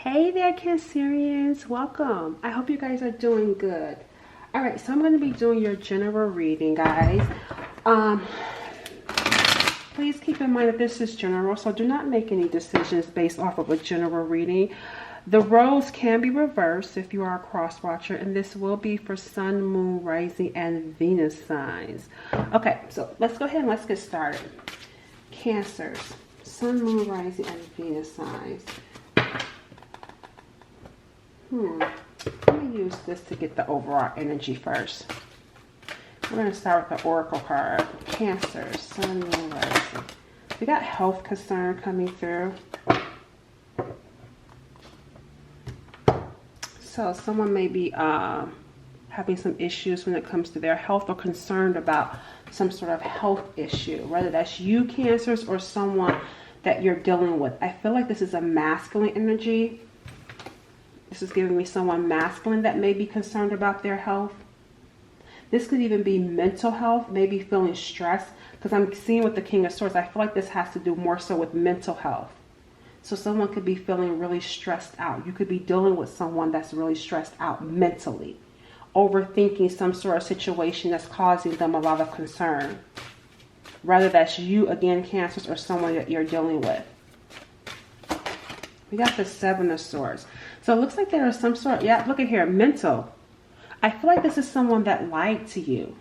Hey there, Cancerians. Welcome. I hope you guys are doing good. All right, so I'm going to be doing your general reading, guys. Please keep in mind that this is general, so do not make any decisions based off of a general reading. The roles can be reversed if you are a cross watcher, and this will be for Sun, Moon, Rising, and Venus signs. Okay, so let's go ahead and let's get started. Cancers, Sun, Moon, Rising, and Venus signs. Let me use this to get the overall energy first. We're going to start with the Oracle card. Cancer, Sun, Moon, Rising. We got health concern coming through. So someone may be having some issues when it comes to their health or concerned about some sort of health issue. Whether that's you, Cancers, or someone that you're dealing with. I feel like this is a masculine energy. This is giving me someone masculine that may be concerned about their health. This could even be mental health, maybe feeling stressed. Because I'm seeing with the King of Swords, I feel like this has to do more so with mental health. So someone could be feeling really stressed out. You could be dealing with someone that's really stressed out mentally. Overthinking some sort of situation that's causing them a lot of concern. Whether that's you, again, Cancers, or someone that you're dealing with. We got the Seven of Swords. So it looks like there is some sort, yeah, look at here, mental. I feel like this is someone that lied to you.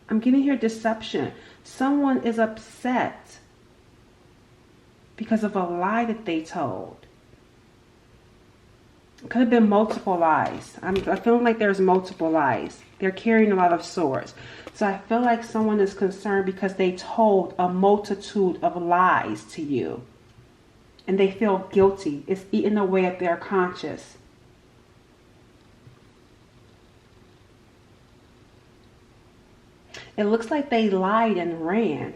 I'm getting here deception. Someone is upset because of a lie that they told. It could have been multiple lies. I'm feeling like there's multiple lies. They're carrying a lot of swords. So I feel like someone is concerned because they told a multitude of lies to you. And they feel guilty. It's eating away at their conscience. It looks like they lied and ran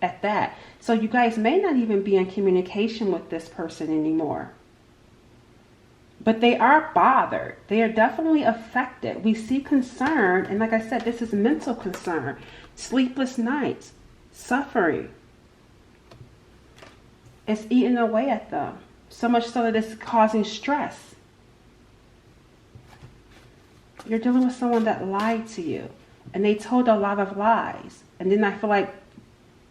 at that. So you guys may not even be in communication with this person anymore. But they are bothered. They are definitely affected. We see concern. And like I said, this is mental concern. Sleepless nights. Suffering. It's eating away at them. So much so that it's causing stress. You're dealing with someone that lied to you. And they told a lot of lies. And then I feel like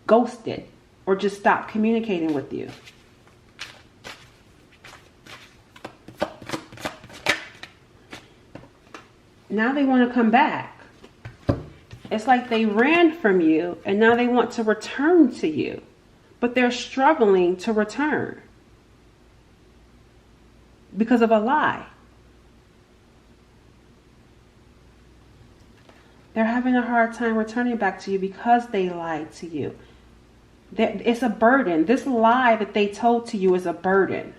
ghosted. Or just stopped communicating with you. Now they want to come back. It's like they ran from you. And now they want to return to you. But they're struggling to return because of a lie. They're having a hard time returning back to you because they lied to you. It's a burden. This lie that they told to you is a burden.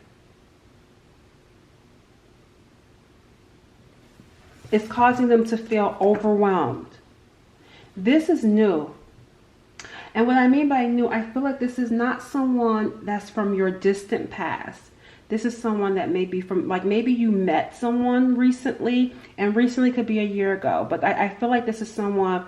It's causing them to feel overwhelmed. This is new. And what I mean by new, I feel like this is not someone that's from your distant past. This is someone that may be from, like maybe you met someone recently, and recently could be a year ago. But I feel like this is someone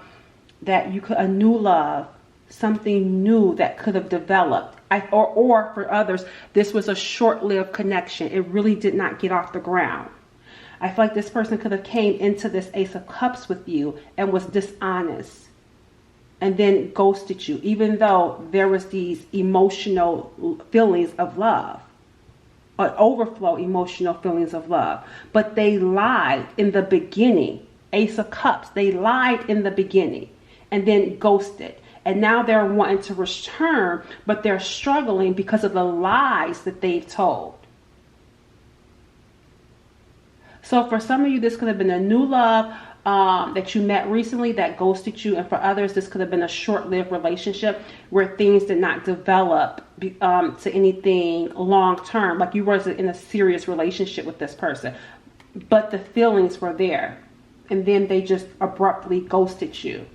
that you could, a new love, something new that could have developed. Or for others, this was a short-lived connection. It really did not get off the ground. I feel like this person could have came into this Ace of Cups with you and was dishonest. And then ghosted you, even though there was these emotional feelings of love, or overflow emotional feelings of love. But they lied in the beginning. Ace of Cups, they lied in the beginning and then ghosted. And now they're wanting to return, but they're struggling because of the lies that they've told. So for some of you, this could have been a new love that you met recently that ghosted you. And for others, this could have been a short-lived relationship where things did not develop to anything long-term. Like you wasn't in a serious relationship with this person. But the feelings were there. And then they just abruptly ghosted you.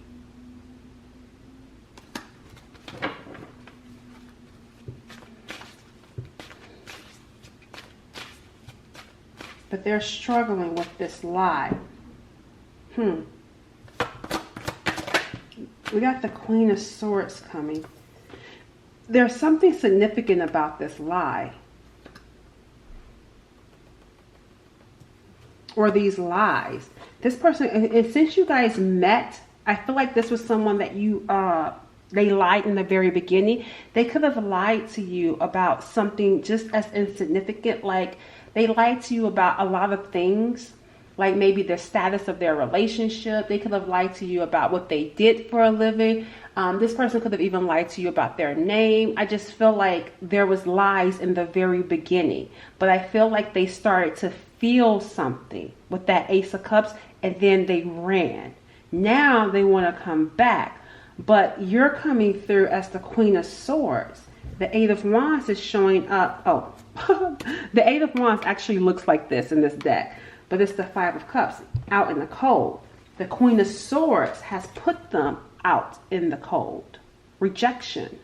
But they're struggling with this lie. We got the Queen of Swords coming. There's something significant about this lie. or these lies. This person, and since you guys met, I feel like this was someone that you, they lied in the very beginning. They could have lied to you about something just as insignificant. Like they lied to you about a lot of things, like maybe the status of their relationship. They could have lied to you about what they did for a living. This person could have even lied to you about their name. I just feel like there was lies in the very beginning, but I feel like they started to feel something with that Ace of Cups, and then they ran. Now they want to come back, but you're coming through as the Queen of Swords. The Eight of Wands is showing up. Oh, the Eight of Wands actually looks like this in this deck, but it's the Five of Cups out in the cold. The Queen of Swords has put them out in the cold. Rejection.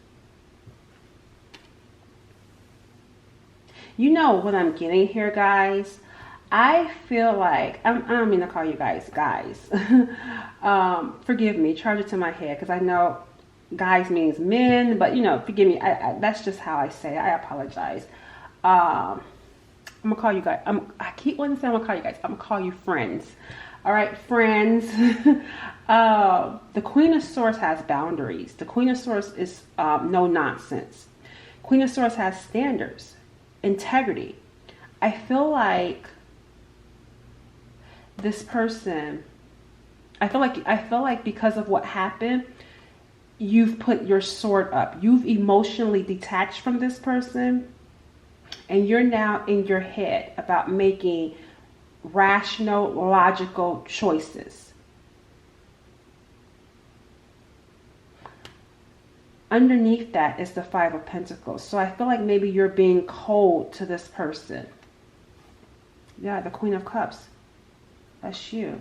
You know what I'm getting here, guys? I feel like, I don't mean to call you guys. Forgive me, charge it to my head, because I know guys means men, but you know, forgive me. That's just how I say it. I apologize. I'm gonna call you guys. I keep wanting to say I'm gonna call you guys. I'm gonna call you friends. All right, friends. The Queen of Swords has boundaries. The Queen of Swords is no nonsense. Queen of Swords has standards, integrity. I feel like this person, I feel like because of what happened, you've put your sword up. You've emotionally detached from this person, and you're now in your head about making rational, logical choices. Underneath that is the Five of Pentacles. So I feel like maybe you're being cold to this person. Yeah, the Queen of Cups. That's you.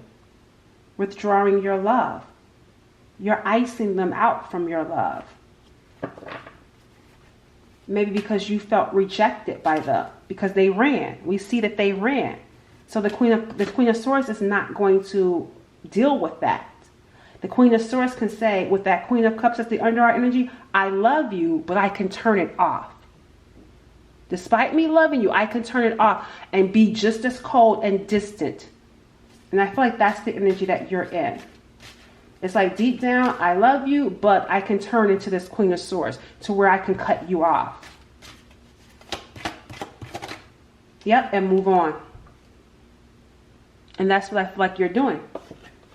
Withdrawing your love. You're icing them out from your love. Maybe because you felt rejected by them, because they ran. We see that they ran. So the Queen of Swords is not going to deal with that. The Queen of Swords can say, with that Queen of Cups as the underart energy, I love you, but I can turn it off. Despite me loving you, I can turn it off and be just as cold and distant. And I feel like that's the energy that you're in. It's like deep down, I love you, but I can turn into this Queen of Swords to where I can cut you off. Yep, and move on. And that's what I feel like you're doing.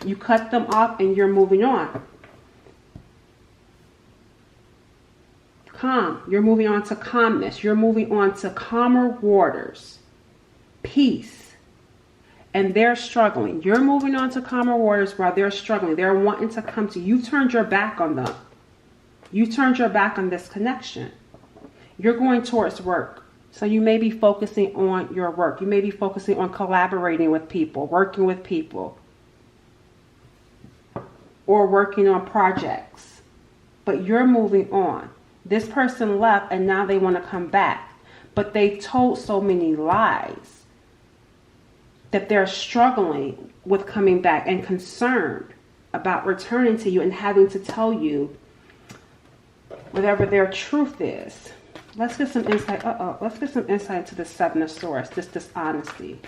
You cut them off and you're moving on. Calm. You're moving on to calmness. You're moving on to calmer waters. Peace. And they're struggling. You're moving on to calmer waters while they're struggling. They're wanting to come to you. You've turned your back on them. You turned your back on this connection. You're going towards work. So you may be focusing on your work. You may be focusing on collaborating with people, working with people, or working on projects. But you're moving on. This person left and now they want to come back. But they've told so many lies that they're struggling with coming back and concerned about returning to you and having to tell you whatever their truth is. Let's get some insight. Let's get some insight into the Seven of Swords, this dishonesty.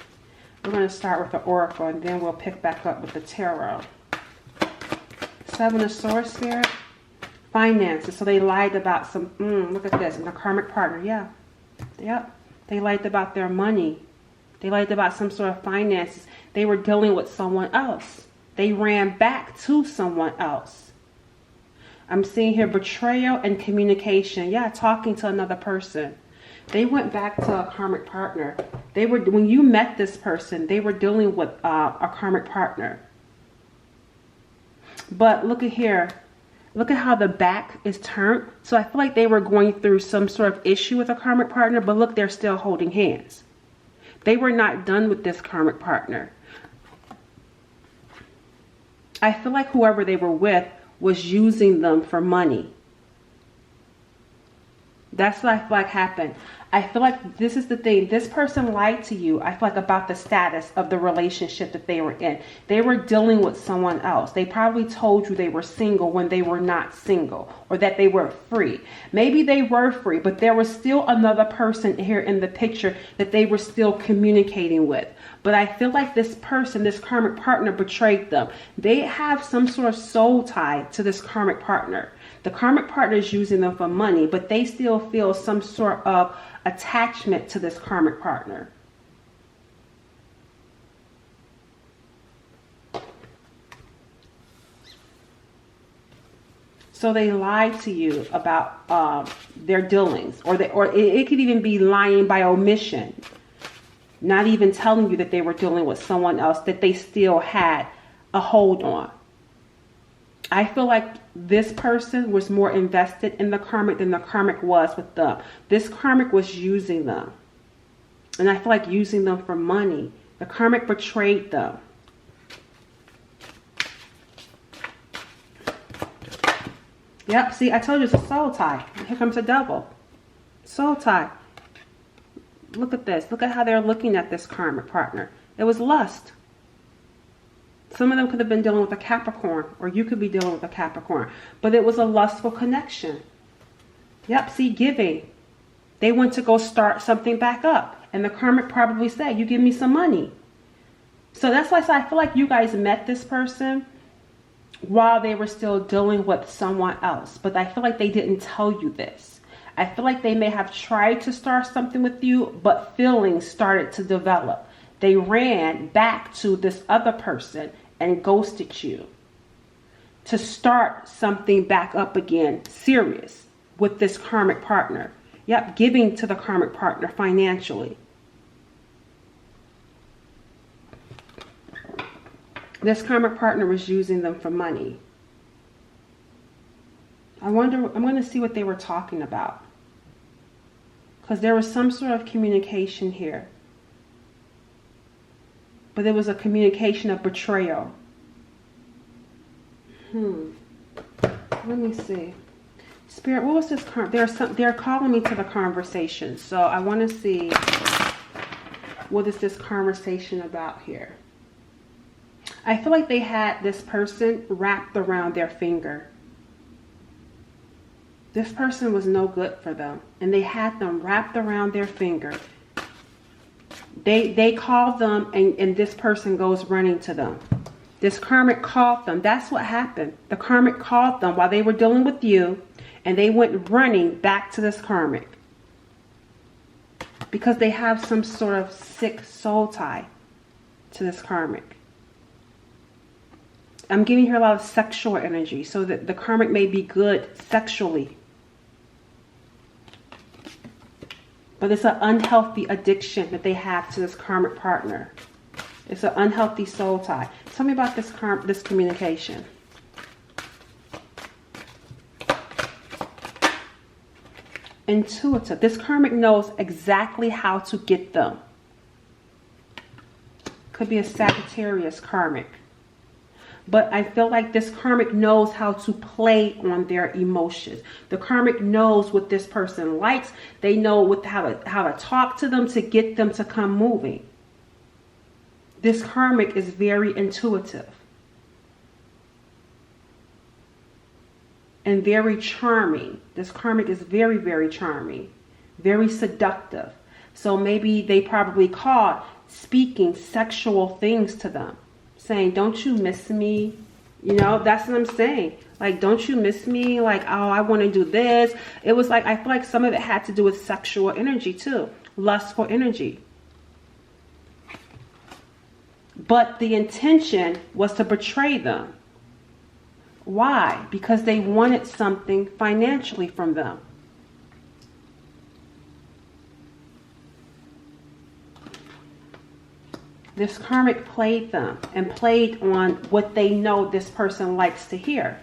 We're going to start with the Oracle and then we'll pick back up with the Tarot. Seven of Swords, Spirit. Finances. So they lied about some, look at this, and a karmic partner. Yeah. Yep. They lied about their money. They lied about some sort of finances. They were dealing with someone else. They ran back to someone else. I'm seeing here betrayal and communication. Yeah, talking to another person. They went back to a karmic partner. They were, when you met this person, they were dealing with a karmic partner. But look at here. Look at how the back is turned. So I feel like they were going through some sort of issue with a karmic partner, but look, they're still holding hands. They were not done with this karmic partner. I feel like whoever they were with was using them for money. That's what I feel like happened. I feel like this is the thing. This person lied to you, I feel like, about the status of the relationship that they were in. They were dealing with someone else. They probably told you they were single when they were not single, or that they were free. Maybe they were free, but there was still another person here in the picture that they were still communicating with. But I feel like this person, this karmic partner, betrayed them. They have some sort of soul tie to this karmic partner. The karmic partner is using them for money, but they still feel some sort of attachment to this karmic partner. So they lied to you about their dealings, or it could even be lying by omission, not even telling you that they were dealing with someone else that they still had a hold on. I feel like this person was more invested in the karmic than the karmic was with them. This karmic was using them. And I feel like using them for money. The karmic betrayed them. Yep, see, I told you it's a soul tie. Here comes the devil. Soul tie. Look at this. Look at how they're looking at this karmic partner. It was lust. Some of them could have been dealing with a Capricorn, or you could be dealing with a Capricorn. But it was a lustful connection. Yep, see, giving. They went to go start something back up. And the karmic probably said, you give me some money. So that's why I feel like you guys met this person while they were still dealing with someone else. But I feel like they didn't tell you this. I feel like they may have tried to start something with you, but feelings started to develop. They ran back to this other person and ghosted you to start something back up again, serious, with this karmic partner. Yep, giving to the karmic partner financially. This karmic partner was using them for money. I'm going to see what they were talking about. Because there was some sort of communication here. But there was a communication of betrayal. Let me see. Spirit, what was this? They're calling me to the conversation. So I want to see, what is this conversation about here? I feel like they had this person wrapped around their finger. This person was no good for them. And they had them wrapped around their finger. They called them, and this person goes running to them. This karmic called them. That's what happened. The karmic called them while they were dealing with you, and they went running back to this karmic. Because they have some sort of sick soul tie to this karmic. I'm getting here a lot of sexual energy, so that the karmic may be good sexually. But it's an unhealthy addiction that they have to this karmic partner. It's an unhealthy soul tie. Tell me about this communication. Intuitive. This karmic knows exactly how to get them. Could be a Sagittarius karmic. But I feel like this karmic knows how to play on their emotions. The karmic knows what this person likes. They know how to talk to them to get them to come moving. This karmic is very intuitive. And very charming. This karmic is very, very charming. Very seductive. So maybe they probably caught speaking sexual things to them. Saying, don't you miss me? You know, that's what I'm saying. Like, don't you miss me? Like, oh, I want to do this. It was like, I feel like some of it had to do with sexual energy too. Lustful energy. But the intention was to betray them. Why? Because they wanted something financially from them. This karmic played them and played on what they know this person likes to hear.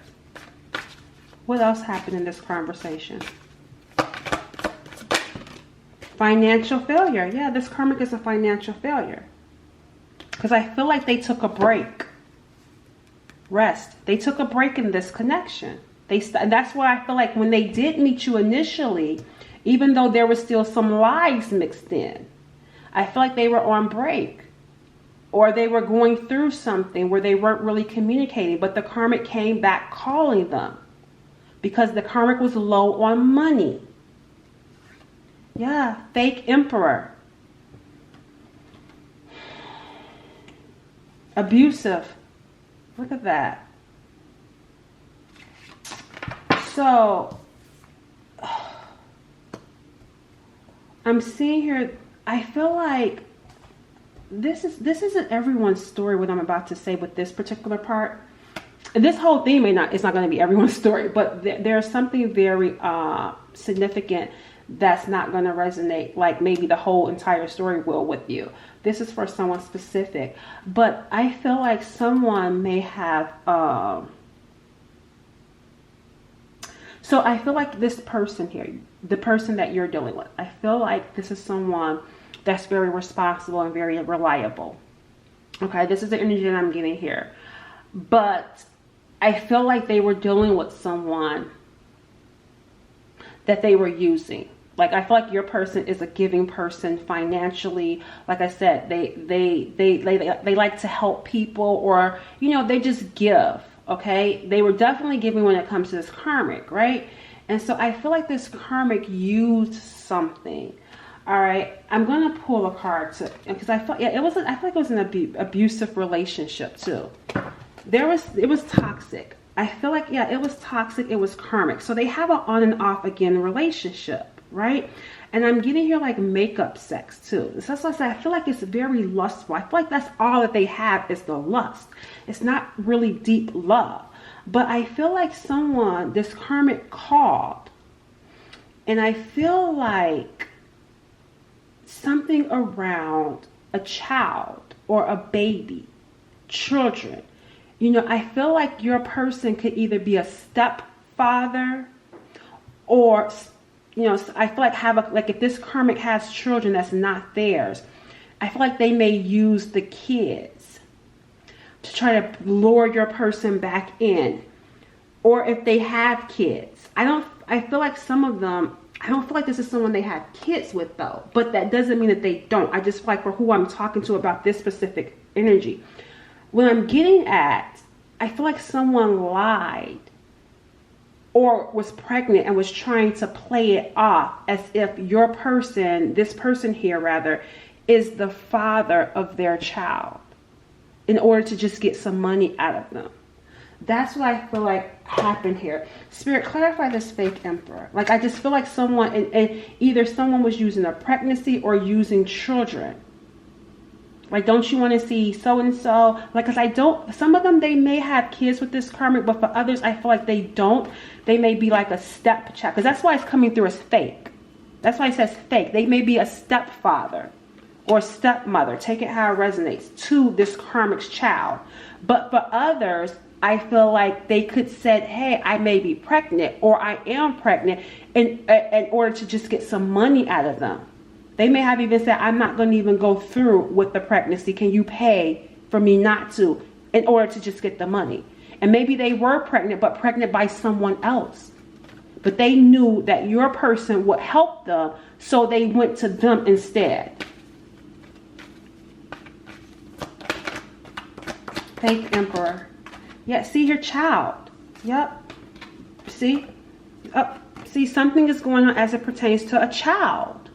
What else happened in this conversation? Financial failure. Yeah, this karmic is a financial failure. Because I feel like they took a break. Rest. They took a break in this connection. And that's why I feel like when they did meet you initially, even though there was still some lies mixed in. I feel like they were on break, or they were going through something where they weren't really communicating, but the karmic came back calling them because the karmic was low on money. Yeah, fake emperor. Abusive. Look at that. So, I'm seeing here, I feel like this isn't everyone's story, what I'm about to say with this particular part. This whole theme it's not going to be everyone's story, but there's something very significant that's not going to resonate like maybe the whole entire story will with you. This is for someone specific, but I feel like someone may have so I feel like this person here, the person that you're dealing with, I feel like this is someone that's very responsible and very reliable. Okay, this is the energy that I'm getting here. But I feel like they were dealing with someone that they were using. Like, I feel like your person is a giving person financially. Like I said, they like to help people, or, you know, they just give. Okay, they were definitely giving when it comes to this karmic, right? And so I feel like this karmic used something. All right, I'm gonna pull a card too, because I feel, yeah, I feel like it was an abusive relationship too. It was toxic. I feel like, yeah, it was toxic. It was karmic. So they have an on and off again relationship, right? And I'm getting here like makeup sex too. So that's why I say I feel like it's very lustful. I feel like that's all that they have is the lust. It's not really deep love. But I feel like someone, this karmic called, and I feel like something around a child or a baby, children. You know, I feel like your person could either be a stepfather, or, you know, I feel like like if this karmic has children that's not theirs, I feel like they may use the kids to try to lure your person back in. Or if they have kids, I feel like some of them, I don't feel like this is someone they have kids with though, but that doesn't mean that they don't. I just feel like for who I'm talking to about this specific energy, what I'm getting at, I feel like someone lied or was pregnant and was trying to play it off as if your person, this person here rather, is the father of their child in order to just get some money out of them. That's what I feel like happened here. Spirit, clarify this fake emperor. Like, I just feel like someone, and either someone was using a pregnancy or using children. Like, don't you want to see so-and-so? Like, because I don't, some of them, they may have kids with this karmic, but for others, I feel like they don't. They may be like a stepchild, because that's why it's coming through as fake. That's why it says fake. They may be a stepfather or stepmother, take it how it resonates, to this karmic's child. But for others, I feel like they could said, hey, I may be pregnant, or I am pregnant, in order to just get some money out of them. They may have even said, I'm not going to even go through with the pregnancy. Can you pay for me not to, in order to just get the money? And maybe they were pregnant, but pregnant by someone else. But they knew that your person would help them, so they went to them instead. Fake emperor. Yeah, see your child. Yep. See? See, something is going on as it pertains to a child.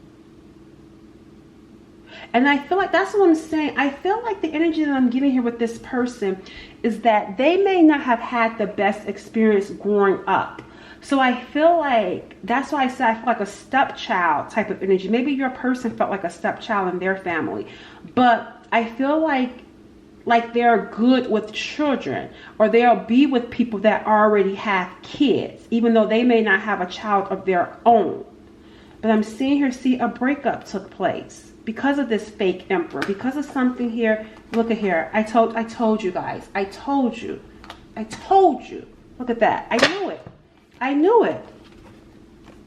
And I feel like that's what I'm saying. I feel like the energy that I'm getting here with this person is that they may not have had the best experience growing up. So I feel like, that's why I said I feel like a stepchild type of energy. Maybe your person felt like a stepchild in their family. But I feel like they're good with children, or they'll be with people that already have kids, even though they may not have a child of their own. But I'm seeing here, see, a breakup took place because of this fake emperor, because of something here. Look at here. I told you guys. I told you. Look at that. I knew it.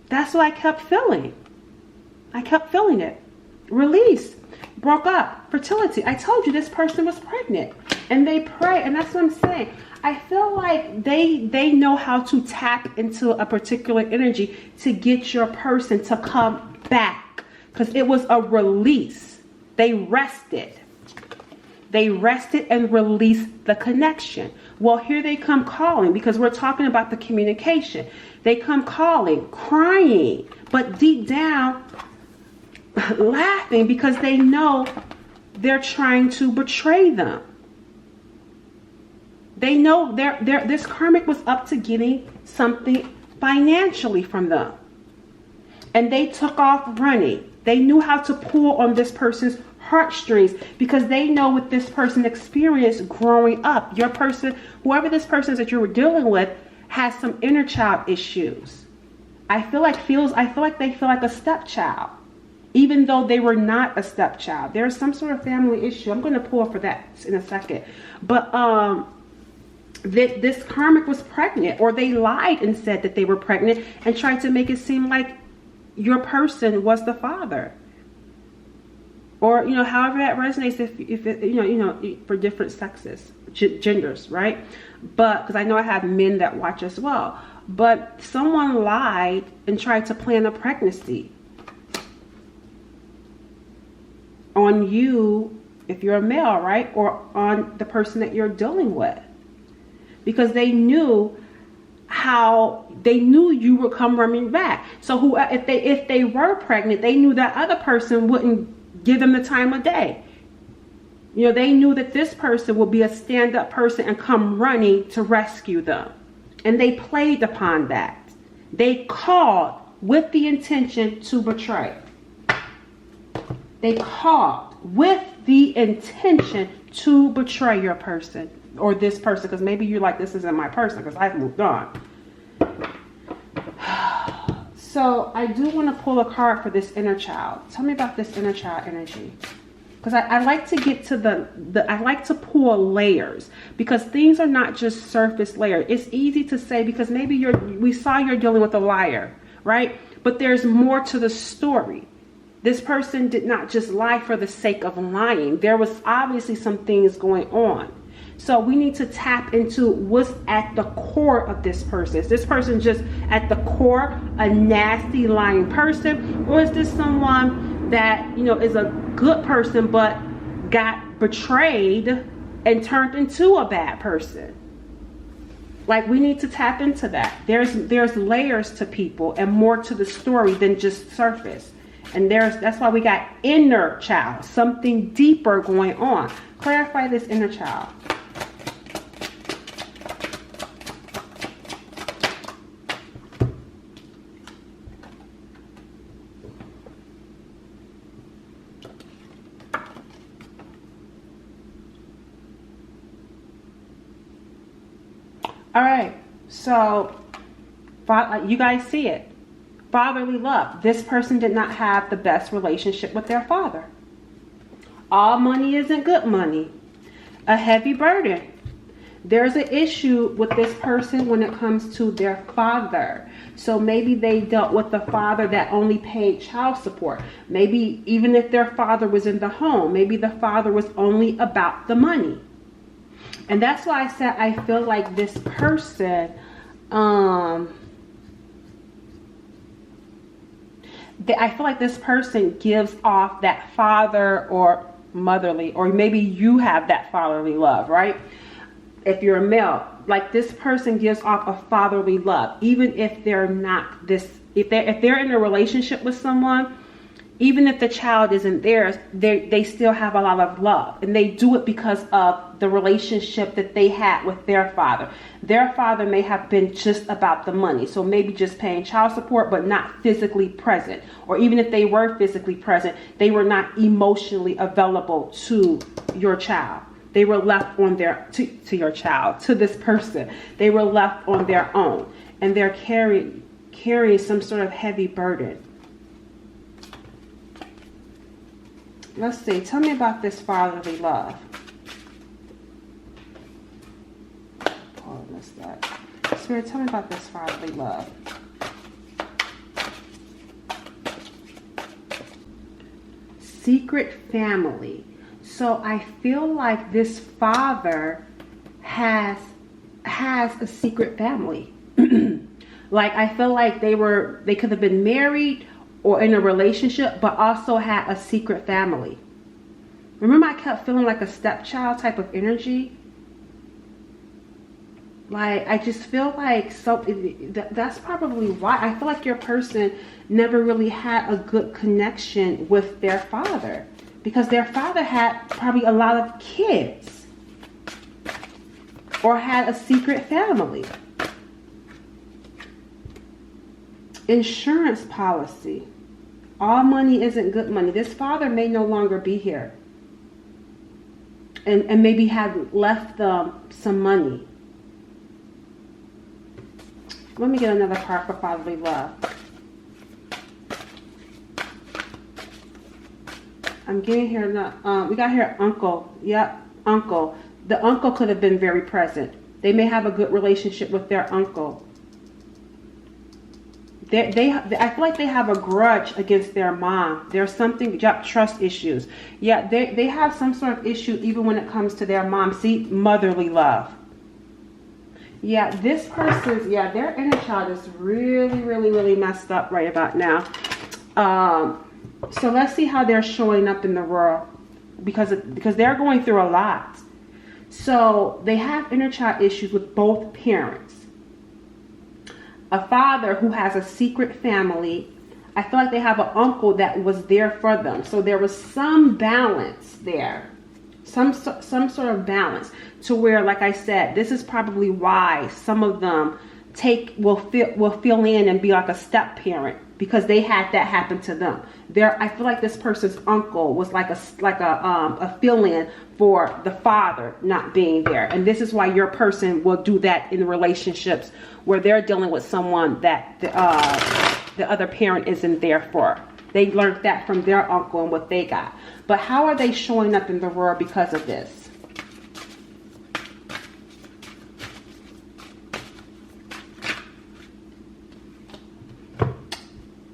That's what I kept feeling. I kept feeling it. Release. Broke up. Fertility. I told you this person was pregnant. And they pray. And that's what I'm saying. I feel like they know how to tap into a particular energy to get your person to come back, because it was a release. They rested. They rested and released the connection. Well, here they come calling, because we're talking about the communication. They come calling, crying, but deep down laughing, because they know they're trying to betray them. They know this karmic was up to getting something financially from them. And they took off running. They knew how to pull on this person's heartstrings, because they know what this person experienced growing up. Your person, whoever this person is that you were dealing with, has some inner child issues. I feel like they feel like a stepchild, even though they were not a stepchild. There's some sort of family issue. I'm going to pull for that in a second. But that this karmic was pregnant, or they lied and said that they were pregnant and tried to make it seem like your person was the father. Or, you know, however that resonates, if it, you know, for different sexes, genders, right? But, because I know I have men that watch as well. But someone lied and tried to plan a pregnancy on you, if you're a male, right? Or on the person that you're dealing with. Because they knew you would come running back. So if they were pregnant, they knew that other person wouldn't give them the time of day. You know, they knew that this person would be a stand-up person and come running to rescue them. And they played upon that. They called with the intention to betray. They called with the intention to betray your person, or this person, because maybe you're like, this isn't my person because I've moved on. So I do want to pull a card for this inner child. Tell me about this inner child energy. Because I like to get to I like to pull layers, because things are not just surface layer. It's easy to say, because maybe we saw you're dealing with a liar, right? But there's more to the story. This person did not just lie for the sake of lying. There was obviously some things going on. So we need to tap into what's at the core of this person. Is this person just at the core a nasty lying person? Or is this someone that, you know, is a good person but got betrayed and turned into a bad person? Like, we need to tap into that. There's layers to people and more to the story than just surface. And that's why we got inner child, something deeper going on. Clarify this inner child. All right, so you guys see it. Fatherly love. This person did not have the best relationship with their father. All money isn't good money. A heavy burden. There's an issue with this person when it comes to their father. So maybe they dealt with the father that only paid child support. Maybe even if their father was in the home, maybe the father was only about the money. And that's why I said I feel like this person, I feel like this person gives off that father or motherly, or maybe you have that fatherly love, right? If you're a male, like, this person gives off a fatherly love, even if they're not this, if they're in a relationship with someone, even if the child isn't theirs, they still have a lot of love, and they do it because of the relationship that they had with their father. Their father may have been just about the money, so maybe just paying child support but not physically present, or even if they were physically present, they were not emotionally available to your child. They were left on their to your child, to this person. They were left on their own, and they're carrying some sort of heavy burden. Let's see. Tell me about this fatherly love. Oh, I missed that. Spirit, tell me about this fatherly love. Secret family. So I feel like this father has has a secret family. Like, I feel like they could have been married or in a relationship, but also had a secret family. Remember, I kept feeling like a stepchild type of energy. Like, I just feel like that's probably why. I feel like your person never really had a good connection with their father, because their father had probably a lot of kids or had a secret family. Insurance policy. All money isn't good money. This father may no longer be here. And maybe had left them some money. Let me get another card for fatherly love. I'm getting here now. We got here uncle. Yep, uncle. The uncle could have been very present. They may have a good relationship with their uncle. I feel like they have a grudge against their mom. There's something, trust issues. Yeah, they have some sort of issue even when it comes to their mom. See, motherly love. Yeah, this person's, their inner child is really, really, really messed up right about now. So let's see how they're showing up in the world, because they're going through a lot. So they have inner child issues with both parents. A father who has a secret family. I feel like they have an uncle that was there for them. So there was some balance there. Some sort of balance to where, like I said, this is probably why some of them will fill in and be like a step parent, because they had that happen to them. I feel like this person's uncle was like a fill-in for the father not being there, and this is why your person will do that in relationships where they're dealing with someone that the other parent isn't there for. They learned that from their uncle and what they got. But how are they showing up in the world because of this?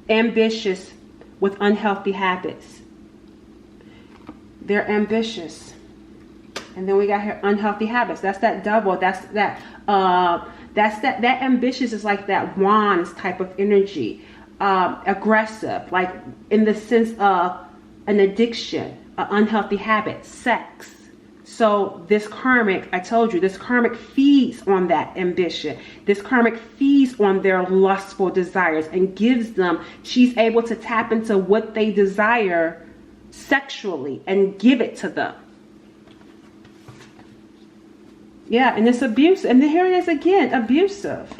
Ambitious with unhealthy habits. They're ambitious. And then we got here unhealthy habits. That's that double. That ambitious is like that wands type of energy. Aggressive, like in the sense of an addiction, an unhealthy habit, sex. So this karmic, I told you, this karmic feeds on that ambition. This karmic feeds on their lustful desires and gives them, she's able to tap into what they desire sexually and give it to them. Yeah, and it's abusive. And here it is again, abusive.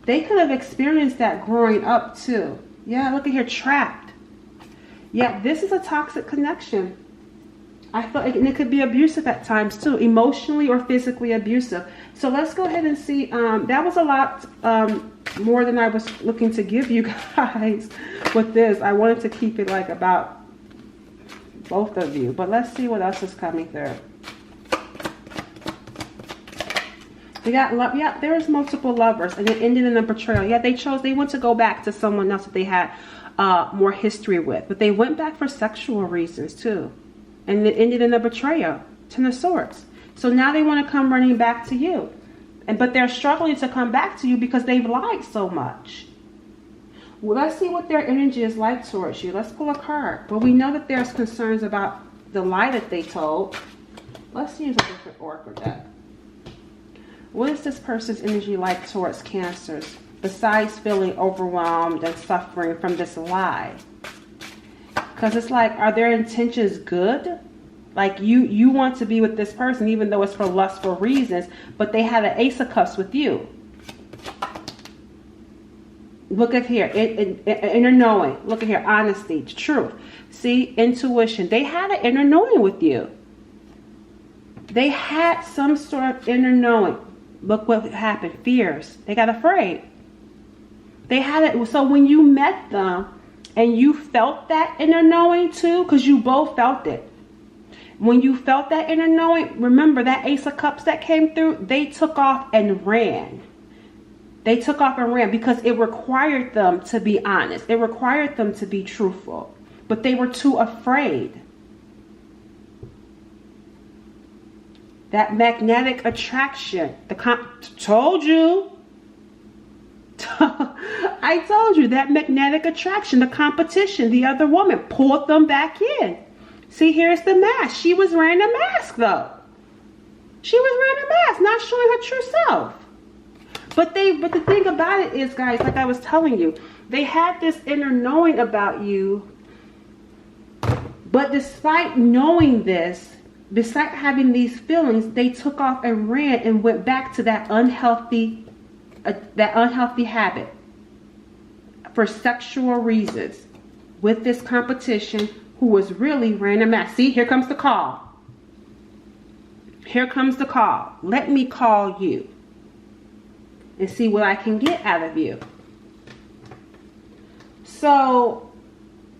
They could have experienced that growing up too. Yeah, look at here, trapped. Yeah, this is a toxic connection. I feel like, and it could be abusive at times too, emotionally or physically abusive. So let's go ahead and see. That was a lot more than I was looking to give you guys with this. I wanted to keep it like about both of you, but let's see what else is coming through. They got love. Yeah, there was multiple lovers, and it ended in a betrayal. Yeah, they went to go back to someone else that they had more history with, but they went back for sexual reasons too, and it ended in a betrayal. Ten of Swords. So now they want to come running back to you, but they're struggling to come back to you because they've lied so much. Well, let's see what their energy is like towards you. Let's pull a card. Well, we know that there's concerns about the lie that they told. Let's use a different oracle deck. What is this person's energy like towards Cancers, besides feeling overwhelmed and suffering from this lie? Because it's like, are their intentions good? Like you want to be with this person even though it's for lustful reasons, but they had an Ace of Cups with you. Look at here, inner knowing. Look at here, honesty, truth. See, intuition. They had an inner knowing with you. They had some sort of inner knowing. Look what happened. Fears. They got afraid. They had it. So when you met them and you felt that inner knowing too, because you both felt it. When you felt that inner knowing, remember that Ace of Cups that came through, they took off and ran. They took off and ran because it required them to be honest. It required them to be truthful. But they were too afraid. That magnetic attraction. Told you. I told you, that magnetic attraction, the competition, the other woman pulled them back in. See, here's the mask. She was wearing a mask, though. She was wearing a mask, not showing her true self. But the thing about it is, guys, like I was telling you, they had this inner knowing about you. But despite knowing this, despite having these feelings, they took off and ran and went back to that unhealthy habit for sexual reasons with this competition, who was really wearing a mask. See, here comes the call. Here comes the call. Let me call you and see what I can get out of you. So,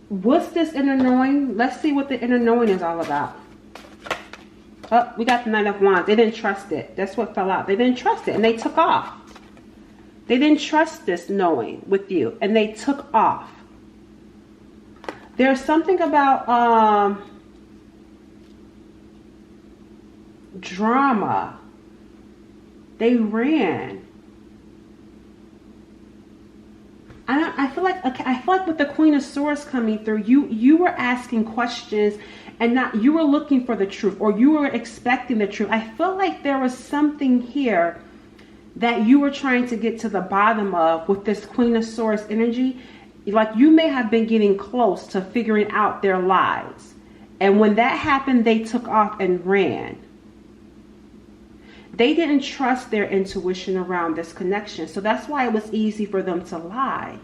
what's this inner knowing? Let's see what the inner knowing is all about. Oh, we got the Knight of Wands. They didn't trust it. That's what fell out. They didn't trust it, and they took off. They didn't trust this knowing with you, and they took off. There's something about drama. They ran. I feel like with the Queen of Swords coming through, you were asking questions, and you were looking for the truth, or you were expecting the truth. I feel like there was something here that you were trying to get to the bottom of with this Queen of Swords energy. Like, you may have been getting close to figuring out their lies, and when that happened, they took off and ran. They didn't trust their intuition around this connection, so that's why it was easy for them to lie.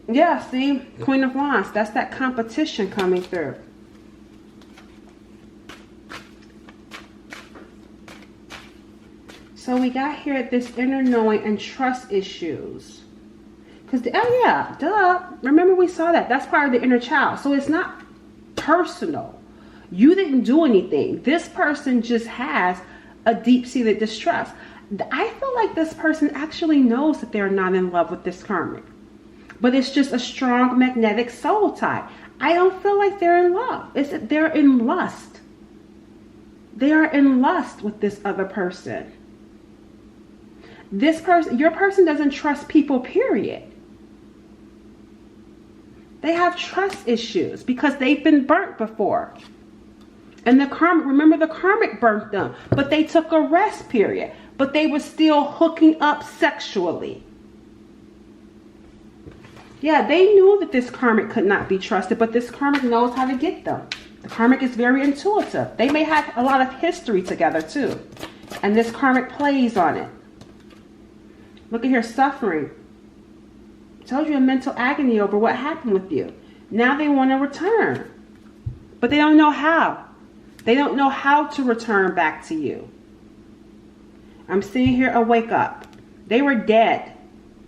Yeah, see, Queen of Wands, that's that competition coming through. So we got here this inner knowing and trust issues. Because, oh yeah, duh. Remember we saw that. That's part of the inner child. So it's not personal. You didn't do anything. This person just has a deep-seated distrust. I feel like this person actually knows that they're not in love with this karmic. But it's just a strong magnetic soul tie. I don't feel like they're in love. It's that they're in lust. They are in lust with this other person. This person, your person doesn't trust people, period. They have trust issues because they've been burnt before. And the karmic, remember the karmic burnt them, but they took a rest period, but they were still hooking up sexually. Yeah, they knew that this karmic could not be trusted, but this karmic knows how to get them. The karmic is very intuitive. They may have a lot of history together too, and this karmic plays on it. Look at here, suffering. I told you, a mental agony over what happened with you. Now they want to return, but they don't know how. They don't know how to return back to you. I'm seeing here a wake up. They were dead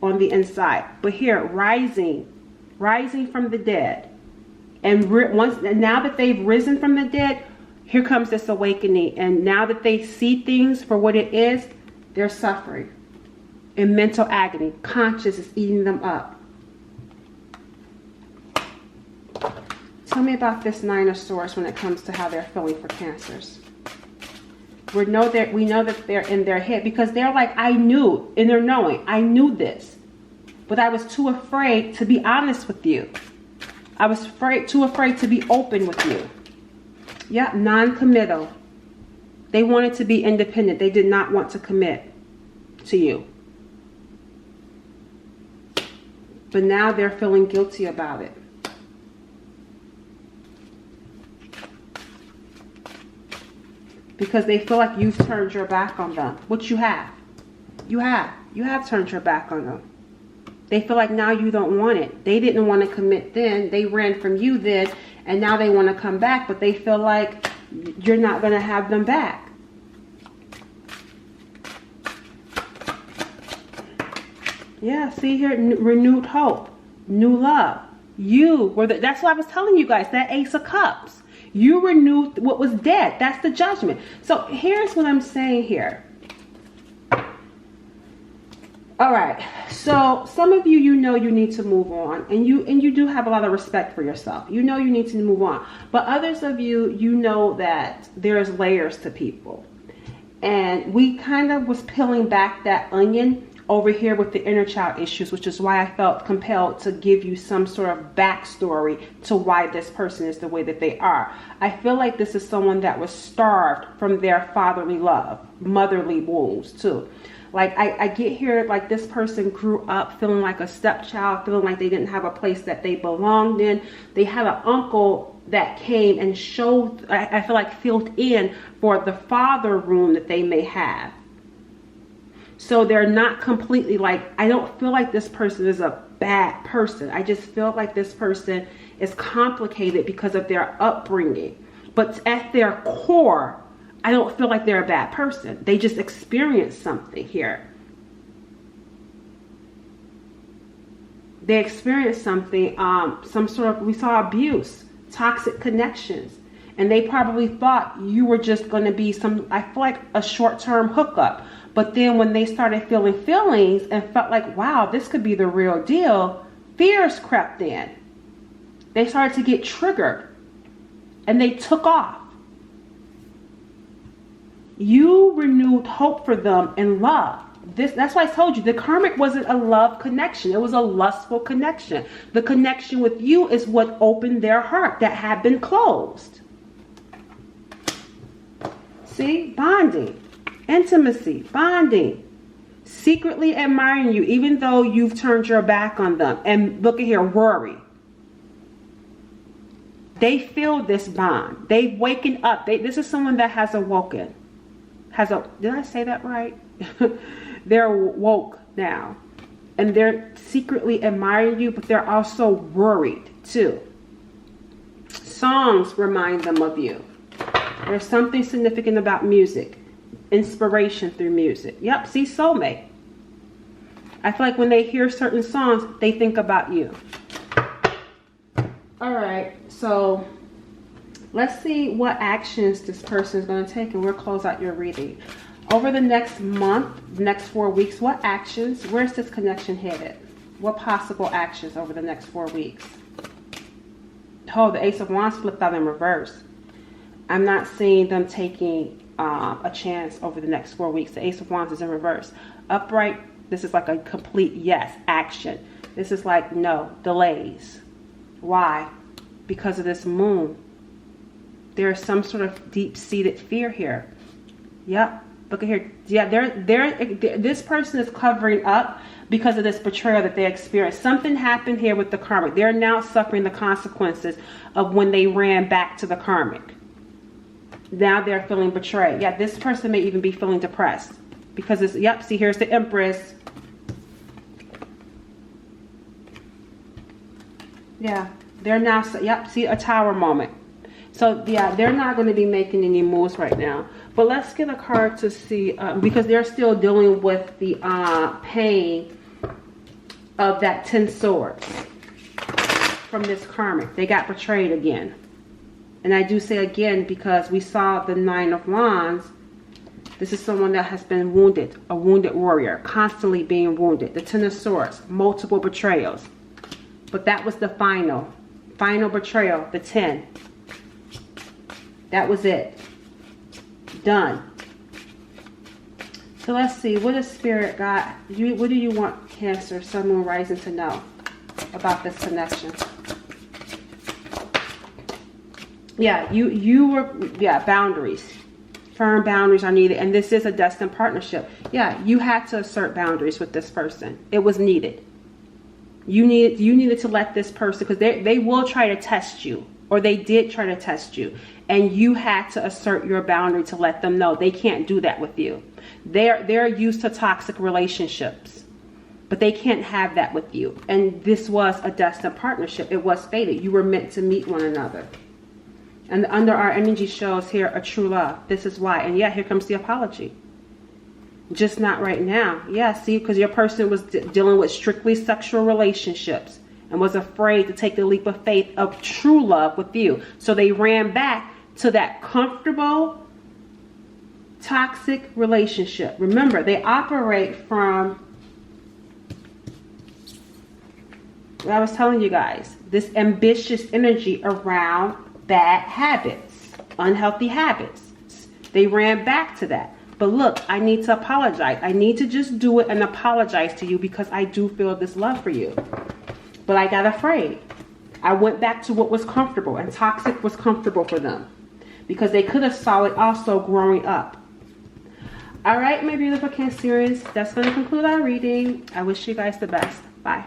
on the inside, but here, rising from the dead. And now that they've risen from the dead, here comes this awakening. And now that they see things for what it is, they're suffering in mental agony. Conscious is eating them up. Tell me about this Nine of Swords when it comes to how they're feeling for Cancers. We know that they're in their head because they're like, I knew, in their knowing, I knew this, but I was too afraid to be honest with you. I was too afraid to be open with you. Yeah, non-committal. They wanted to be independent. They did not want to commit to you. But now they're feeling guilty about it. Because they feel like you've turned your back on them. Which you have. You have turned your back on them. They feel like now you don't want it. They didn't want to commit then. They ran from you then. And now they want to come back. But they feel like you're not going to have them back. Yeah, see here, renewed hope. New love. That's what I was telling you guys. That Ace of Cups. You renewed what was dead. That's the judgment. So here's what I'm saying here. All right, so some of you, you know you need to move on, and you do have a lot of respect for yourself. You know you need to move on. But others of you, you know that there's layers to people. And we kind of was peeling back that onion over here with the inner child issues, which is why I felt compelled to give you some sort of backstory to why this person is the way that they are. I feel like this is someone that was starved from their fatherly love, motherly wounds too. Like I get here, like this person grew up feeling like a stepchild, feeling like they didn't have a place that they belonged in. They had an uncle that came and showed, I feel like filled in for the father room that they may have. So they're not completely like, I don't feel like this person is a bad person. I just feel like this person is complicated because of their upbringing. But at their core, I don't feel like they're a bad person. They just experienced something here. They experienced something, some sort of, we saw abuse, toxic connections. And they probably thought you were just going to be some, I feel like a short-term hookup. But then when they started feeling feelings and felt like, wow, this could be the real deal, fears crept in. They started to get triggered. And they took off. You renewed hope for them in love. That's why I told you the karmic wasn't a love connection. It was a lustful connection. The connection with you is what opened their heart that had been closed. See, bonding, intimacy, bonding, secretly admiring you, even though you've turned your back on them. And look at here, worry. They feel this bond. They've waken up. This is someone that has awoken. Did I say that right? They're woke now. And they're secretly admiring you, but they're also worried too. Songs remind them of you. There's something significant about music. Inspiration through music. Yep, see, soulmate. I feel like when they hear certain songs, they think about you. All right, so let's see what actions this person is going to take, and we'll close out your reading. Over the next month, the next 4 weeks, what actions, where's this connection headed? What possible actions over the next 4 weeks? Oh, the Ace of Wands flipped out in reverse. I'm not seeing them taking a chance over the next 4 weeks. The Ace of Wands is in reverse. Upright, this is like a complete yes, action. This is like no, delays. Why? Because of this moon. There is some sort of deep-seated fear here. Yep. Look at here. Yeah, this person is covering up because of this betrayal that they experienced. Something happened here with the karmic. They're now suffering the consequences of when they ran back to the karmic. Now they're feeling betrayed. Yeah, this person may even be feeling depressed because it's, yep, see, here's the Empress. Yeah, they're now, yep, see, a tower moment. So, yeah, they're not going to be making any moves right now. But let's get a card to see, because they're still dealing with the pain of that 10 swords from this karmic. They got betrayed again. And I do say again because we saw the 9 of Wands. This is someone that has been wounded, a wounded warrior, constantly being wounded. The 10 of Swords, multiple betrayals. But that was the final betrayal, the 10. That was it. Done. So let's see. What does Spirit got? What do you want Cancer, Sun, Moon, Rising to know about this connection? Yeah, boundaries. Firm boundaries are needed. And this is a destined partnership. Yeah, you had to assert boundaries with this person. It was needed. You needed to let this person, because they will try to test you, or they did try to test you, and you had to assert your boundary to let them know they can't do that with you. They're used to toxic relationships, but they can't have that with you. And this was a destined partnership. It was fated. You were meant to meet one another. And under our energy shows here a true love. This is why. And yeah, here comes the apology. Just not right now. Yeah, see, because your person was dealing with strictly sexual relationships and was afraid to take the leap of faith of true love with you. So they ran back to that comfortable, toxic relationship. Remember, they operate from I was telling you guys, this ambitious energy around bad habits, unhealthy habits. They ran back to that. But look, I need to apologize. I need to just do it and apologize to you because I do feel this love for you. But I got afraid. I went back to what was comfortable, and toxic was comfortable for them because they could have saw it also growing up. All right, my beautiful Cancerians, that's going to conclude our reading. I wish you guys the best. Bye.